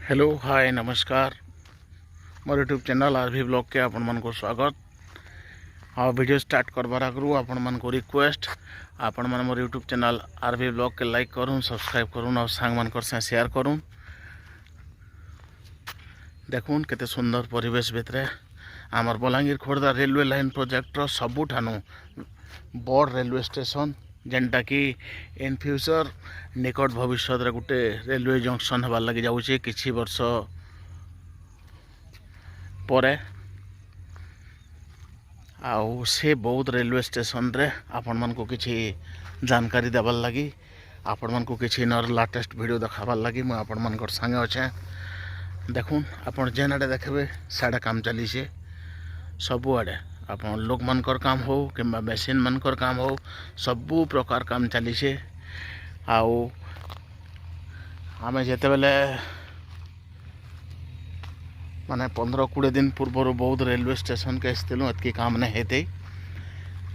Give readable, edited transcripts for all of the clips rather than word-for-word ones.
Hello hi नमस्कार मोर YouTube channel RV blog के आपण मन को स्वागत। और वीडियो स्टार्ट करबार आगु आपण मन को रिक्वेस्ट आपण मन मोर यूट्यूब चैनल आरवी ब्लॉग के लाइक करूँ, सब्सक्राइब करूँ और सांग मन कर शेयर करूँ। देखुन केते सुंदर परिवेश भितर आमर बलांगीर खोर्धा रेलवे लाइन प्रोजेक्टर सबुठानु बड़ रेलवे स्टेशन जेनटा कि इन फ्यूचर निकट भविष्य गोटे रेलवे जंक्शन हबार लगी जाऊँचे किछि वर्ष परे। आउ से बौद्ध रेलवे स्टेशन रे आपण मन को किछि जानकारी देवार लगी आपण मन को किछि नर लाटेस्ट वीडियो देखाबार लगी मुझे आपण मन संगे अच्छे। देखुन आपण जेन आड़े देखबे साड़े काम चली सबु आड़े आप लोक मनकर काम हो कि मेसीन मनकर काम हो सबू प्रकार काम चली आउ आमे जेते बेले माने 15-20 दिन पूर्व बौद्ध रेलवे स्टेशन के आसलु एतकी काम नहीं हेते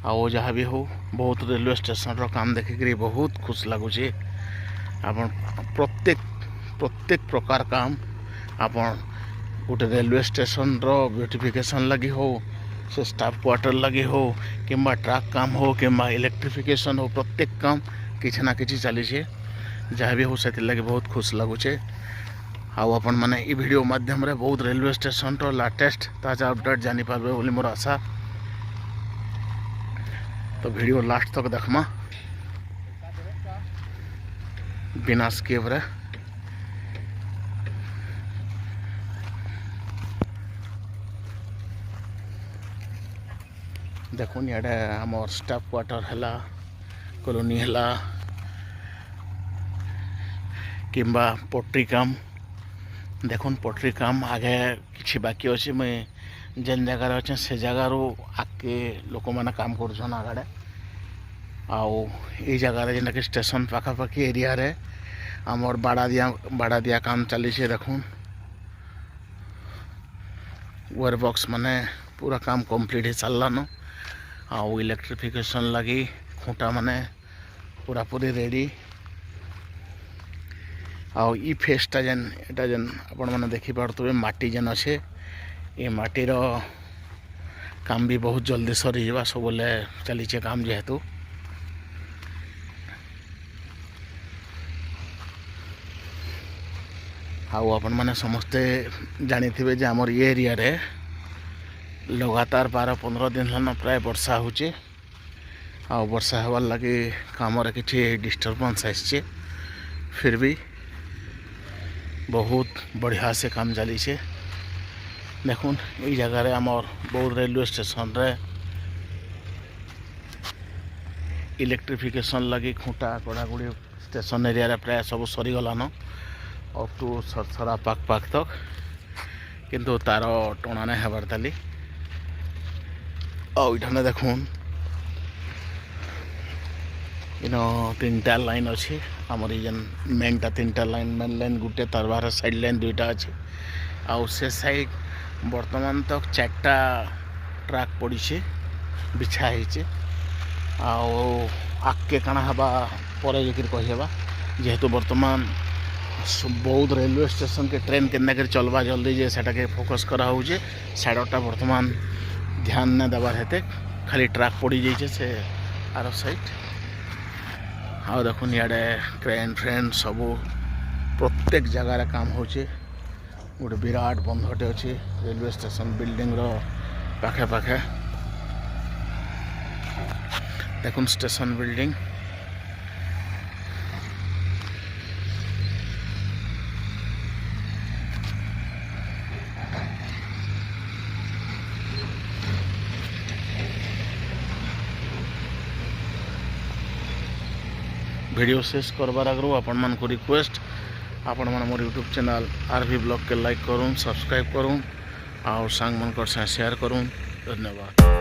आउ जहाँ भी हो बौद्ध रेलवे स्टेशन रो काम देखिक बहुत खुश लगुच। आप प्रत्येक प्रकार काम आपण गोटे रेलवे स्टेशन रो ब्यूटिफिकेशन लगी हो से स्टाफ क्वार्टर लगी हो कि ट्रक काम हो कि इलेक्ट्रिफिकेशन हो प्रत्येक काम किसी ना किसी चली जहाँ भी हो से लगे बहुत खुश लगुचे। आउ आपण मैंने ये वीडियो माध्यम रे बहुत रेलवे स्टेशन रो लाटेस्ट ताजा अपडेट जानी पारबे बोली मोर आशा। तो वीडियो लास्ट तक देखमा बिना स्किप रे। देखुन इे आमर स्टाफ क्वार्टर है कॉलोनी है किंबा पट्टी काम देखुन पट्टी काम आगे किसी बाकी अच्छे मुझे जेन जगार अच्छे से जगार आगे लोक मैंने काम कर आगे आउ ये जगार जेनटा कि स्टेशन पाखापाखि एरिया रे आमर बाड़ा दिया काम चली देखुन वेयर बॉक्स माने पूरा काम कंप्लीट हो सारान आउ इलेक्ट्रिफिकेशन लगी खूंटा माने पूरा पूरी रेडी आउ ई फेसटा जेन एटा जेन आपण माने देखि पारतबे माटी जेन अच्छे ये माटीर काम भी बहुत जल्दी सरी जावा सब बोले चलीचे काम जेहेतु आउ आपण माने समस्ते जानी थे जे हमर ये एरिया रे लगातार 12-15 दिन हन प्राय वर्षा होचे आ वर्षा हवार लगे काम किसी डिस्टर्बेंस आसचे फिर भी बहुत बढ़िया से काम चली देखुन ये जगह रे आमर बौद्ध रेलवे स्टेशन रे इलेक्ट्रिफिकेशन लगी खूंटा कड़ाकुड़ी स्टेशन एरिया रे प्राय सब सरीगलान अप टू सरसरा पाक तक किंतु तार टणा नहीं हबार ताली आने देखुन इन 3टा लाइन अच्छे आमर जेन मेनटा 3टा लाइन मेन लाइन गुटे तार बाहर साइड लाइन 2टा अच्छे आउ से साइड बर्तमान तक 4टा ट्रक पड़ी बिछा होचे आउ आगे काना हवा पर कहीबा जेहेतु बर्तमान बौद्ध रेलवे स्टेशन के ट्रेन के चलवा जल्दी जे सेटा के फोकस करा होचे साइडटा बर्तमान ध्यान न देवार हेते खाली ट्रक पड़ी जाइए से आर साइड आ देखुन इे क्रेन फ्रेन सब प्रत्येक जगार काम होचे गोटे विराट बंधटे अच्छे रेलवे स्टेशन बिल्डिंग रो पाखे पाखे देखुन स्टेशन बिल्डिंग वीडियो शेष करबार आगु आपण मन को रिक्वेस्ट आपण मन मोर यूट्यूब चैनल आरवी ब्लॉग के लाइक करूँ, सब्सक्राइब करूँ और सांग मन कर शेयर करूँ। धन्यवाद।